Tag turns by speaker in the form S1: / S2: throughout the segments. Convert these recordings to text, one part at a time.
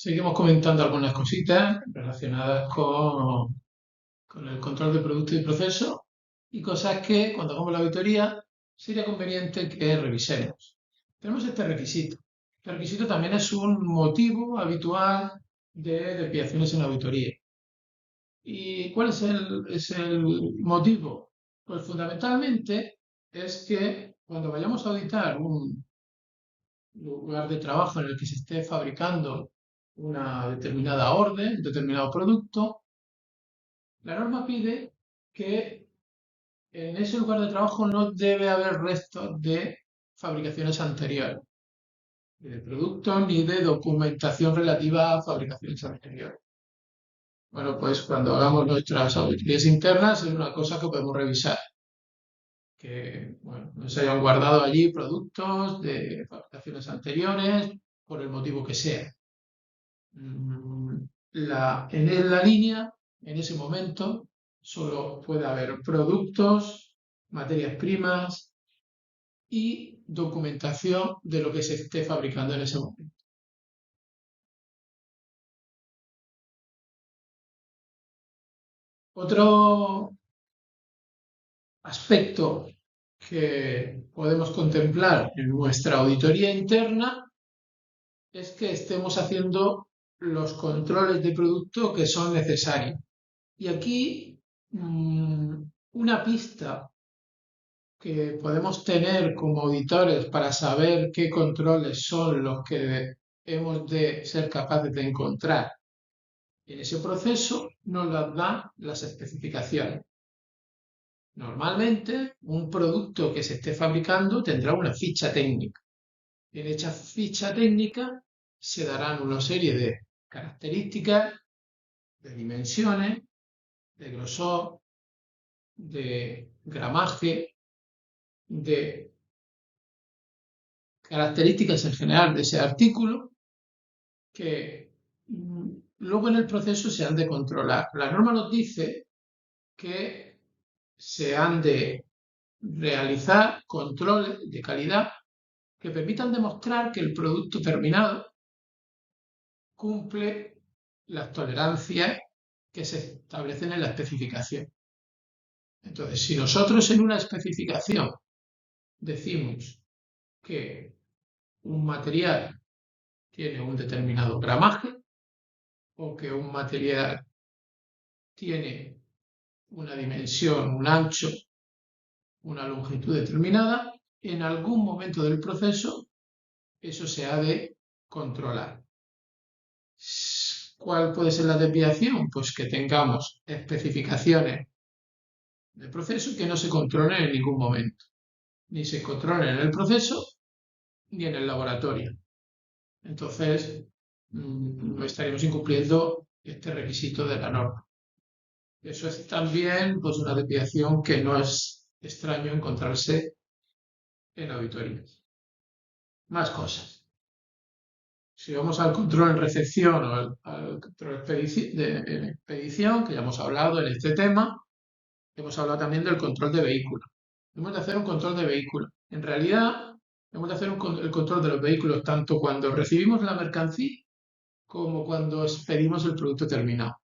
S1: Seguimos comentando algunas cositas relacionadas con el control de productos y procesos y cosas que cuando hagamos la auditoría sería conveniente que revisemos. Tenemos este requisito. Este requisito también es un motivo habitual de desviaciones en la auditoría. ¿Y cuál es el motivo? Pues fundamentalmente es que cuando vayamos a auditar un lugar de trabajo en el que se esté fabricando una determinada orden, un determinado producto, la norma pide que en ese lugar de trabajo no debe haber restos de fabricaciones anteriores, ni de productos ni de documentación relativa a fabricaciones anteriores. Bueno, pues cuando hagamos nuestras auditorías internas es una cosa que podemos revisar, que bueno, no se hayan guardado allí productos de fabricaciones anteriores por el motivo que sea. En la línea, en ese momento, solo puede haber productos, materias primas y documentación de lo que se esté fabricando en ese momento. Otro aspecto que podemos contemplar en nuestra auditoría interna es que estemos haciendo los controles de producto que son necesarios. Y aquí una pista que podemos tener como auditores para saber qué controles son los que hemos de ser capaces de encontrar en ese proceso nos las dan las especificaciones. Normalmente, un producto que se esté fabricando tendrá una ficha técnica. En esa ficha técnica se darán una serie de características, de dimensiones, de grosor, de gramaje, de características en general de ese artículo que luego en el proceso se han de controlar. La norma nos dice que se han de realizar controles de calidad que permitan demostrar que el producto terminado cumple las tolerancias que se establecen en la especificación. Entonces, si nosotros en una especificación decimos que un material tiene un determinado gramaje o que un material tiene una dimensión, un ancho, una longitud determinada, en algún momento del proceso eso se ha de controlar. ¿Cuál puede ser la desviación? Pues que tengamos especificaciones de proceso que no se controlen en ningún momento, ni se controlen en el proceso ni en el laboratorio. Entonces, no estaríamos incumpliendo este requisito de la norma. Eso es también pues, una desviación que no es extraño encontrarse en auditorías. Más cosas. Si vamos al control en recepción o al control en expedición, que ya hemos hablado en este tema, hemos hablado también del control de vehículos. Hemos de hacer un control de vehículos. En realidad, hemos de hacer el control de los vehículos tanto cuando recibimos la mercancía como cuando expedimos el producto terminado,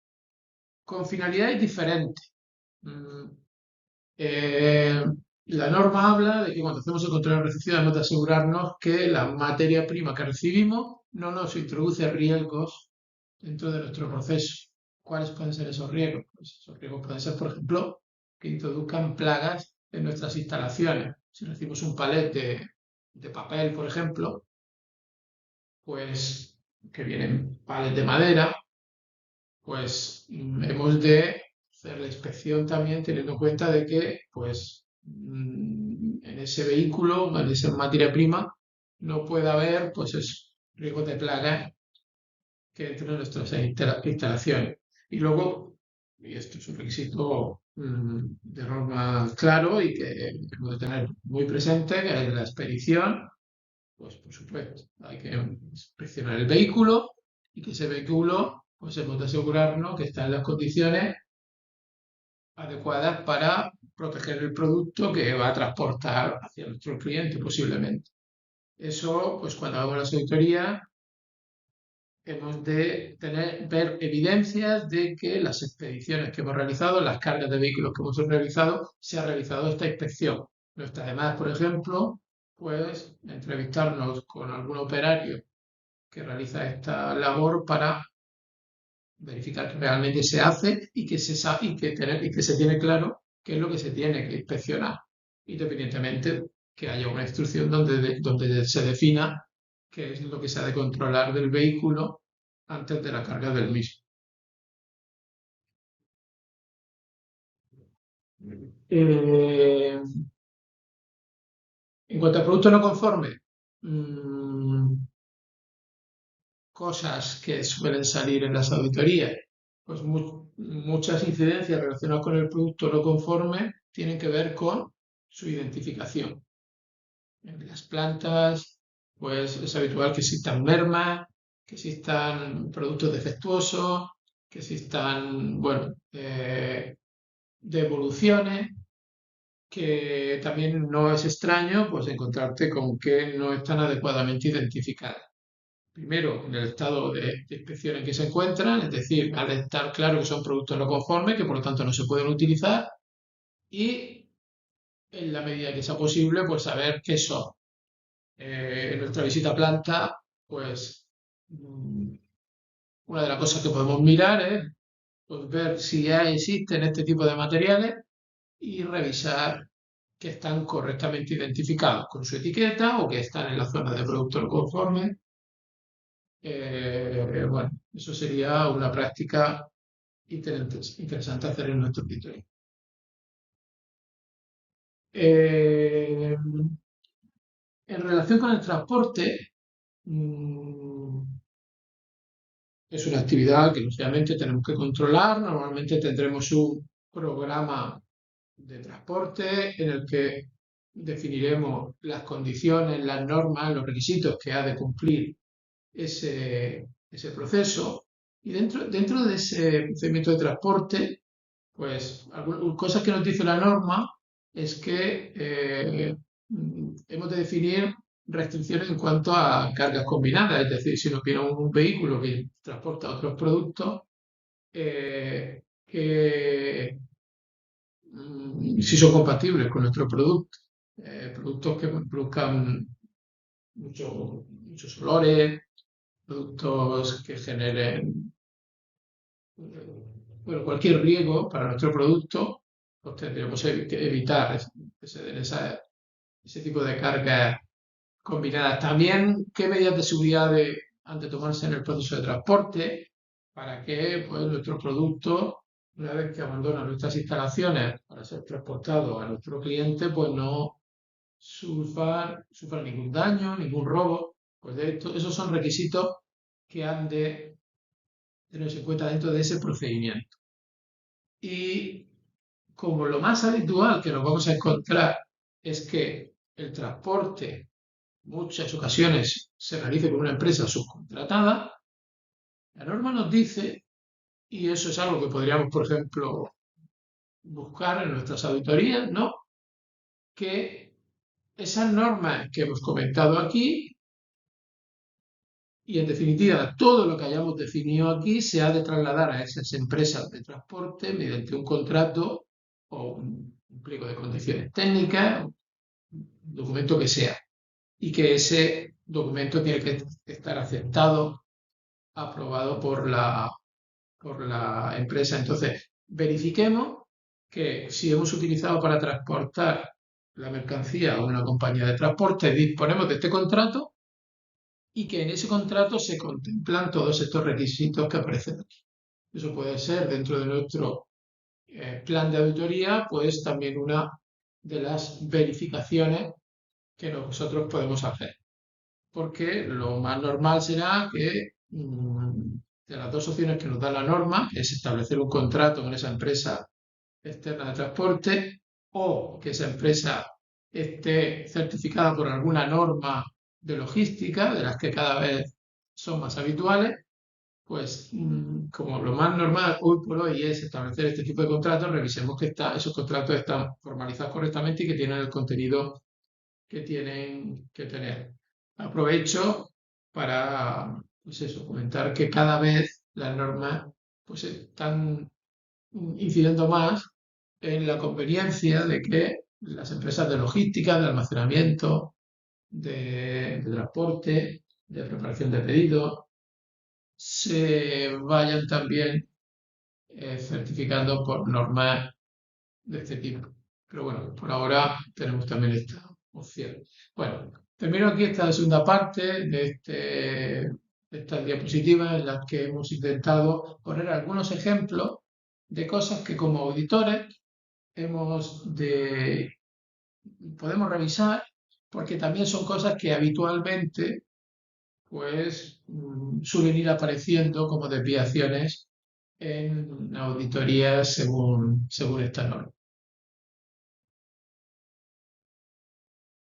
S1: con finalidades diferentes. Mm, eh, la norma habla de que cuando hacemos el control de recepción debemos de asegurarnos que la materia prima que recibimos no nos introduce riesgos dentro de nuestro proceso. ¿Cuáles pueden ser esos riesgos? Pues esos riesgos pueden ser, por ejemplo, que introduzcan plagas en nuestras instalaciones. Si recibimos un palet de papel, por ejemplo, pues que vienen palets de madera, pues hemos de hacer la inspección también teniendo en cuenta de que pues en ese vehículo, en esa materia prima, no puede haber pues riesgos de plagas que entren en nuestras instalaciones. Y luego, y esto es un requisito de norma claro y que hemos de tener muy presente, que es la expedición, pues por supuesto, hay que inspeccionar el vehículo y que ese vehículo, pues hemos de asegurarnos que está en las condiciones adecuadas para proteger el producto que va a transportar hacia nuestro cliente posiblemente. Eso, pues cuando hagamos las auditorías, hemos de ver evidencias de que las expediciones que hemos realizado, las cargas de vehículos que hemos realizado, se ha realizado esta inspección. No está de más, por ejemplo, pues entrevistarnos con algún operario que realiza esta labor para verificar que realmente se hace y que se sabe y que se tiene claro qué es lo que se tiene que inspeccionar, independientemente que haya una instrucción donde se defina qué es lo que se ha de controlar del vehículo antes de la carga del mismo. Eh, en cuanto a productos no conformes, mmm, cosas que suelen salir en las auditorías, pues muchas incidencias relacionadas con el producto no conforme tienen que ver con su identificación. En las plantas, pues es habitual que existan mermas, que existan productos defectuosos, que existan, bueno, devoluciones, que también no es extraño pues encontrarte con que no están adecuadamente identificadas. Primero, en el estado de inspección en que se encuentran, es decir, al estar claro que son productos no conformes, que por lo tanto no se pueden utilizar, y en la medida que sea posible, pues saber qué son. En nuestra visita a planta, pues una de las cosas que podemos mirar es pues, ver si ya existen este tipo de materiales y revisar que están correctamente identificados con su etiqueta o que están en la zona de producto no conforme. Bueno, eso sería una práctica interesante hacer en nuestro escritorio. Eh, en relación con el transporte, mm, es una actividad que lógicamente tenemos que controlar. Normalmente tendremos un programa de transporte en el que definiremos las condiciones, las normas, los requisitos que ha de cumplir ese proceso. Y dentro de ese procedimiento de transporte, pues cosas que nos dice la norma es que hemos de definir restricciones en cuanto a cargas combinadas, es decir, si nos viene un vehículo que transporta otros productos, que si son compatibles con nuestro producto, productos que produzcan muchos olores, productos que generen bueno, cualquier riesgo para nuestro producto, pues tendremos que evitar ese tipo de cargas combinadas. También, qué medidas de seguridad han de tomarse en el proceso de transporte para que pues, nuestro producto, una vez que abandona nuestras instalaciones para ser transportado a nuestro cliente, pues no sufra ningún daño, ningún robo. Pues esos son requisitos que han de tenerse en cuenta dentro de ese procedimiento. Y como lo más habitual que nos vamos a encontrar es que el transporte muchas ocasiones se realice por una empresa subcontratada, la norma nos dice, y eso es algo que podríamos, por ejemplo, buscar en nuestras auditorías, ¿no? Que esas normas que hemos comentado aquí, y en definitiva todo lo que hayamos definido aquí, se ha de trasladar a esas empresas de transporte mediante un contrato o un pliego de condiciones técnicas, un documento que sea, y que ese documento tiene que estar aceptado, aprobado por la empresa. Entonces, verifiquemos que si hemos utilizado para transportar la mercancía a una compañía de transporte, disponemos de este contrato y que en ese contrato se contemplan todos estos requisitos que aparecen aquí. Eso puede ser dentro de nuestro plan de auditoría, pues también una de las verificaciones que nosotros podemos hacer. Porque lo más normal será que de las dos opciones que nos da la norma, que es establecer un contrato con esa empresa externa de transporte o que esa empresa esté certificada por alguna norma de logística, de las que cada vez son más habituales, pues como lo más normal hoy por hoy es establecer este tipo de contratos, revisemos que esos contratos están formalizados correctamente y que tienen el contenido que tienen que tener. Aprovecho para pues eso, comentar que cada vez las normas pues están incidiendo más en la conveniencia de que las empresas de logística, de almacenamiento, de transporte, de preparación de pedidos, se vayan también certificando por normas de este tipo. Pero bueno, por ahora tenemos también esta opción. Bueno, termino aquí esta segunda parte de estas diapositivas en las que hemos intentado poner algunos ejemplos de cosas que como auditores podemos revisar porque también son cosas que habitualmente pues suelen ir apareciendo como desviaciones en auditorías según esta norma.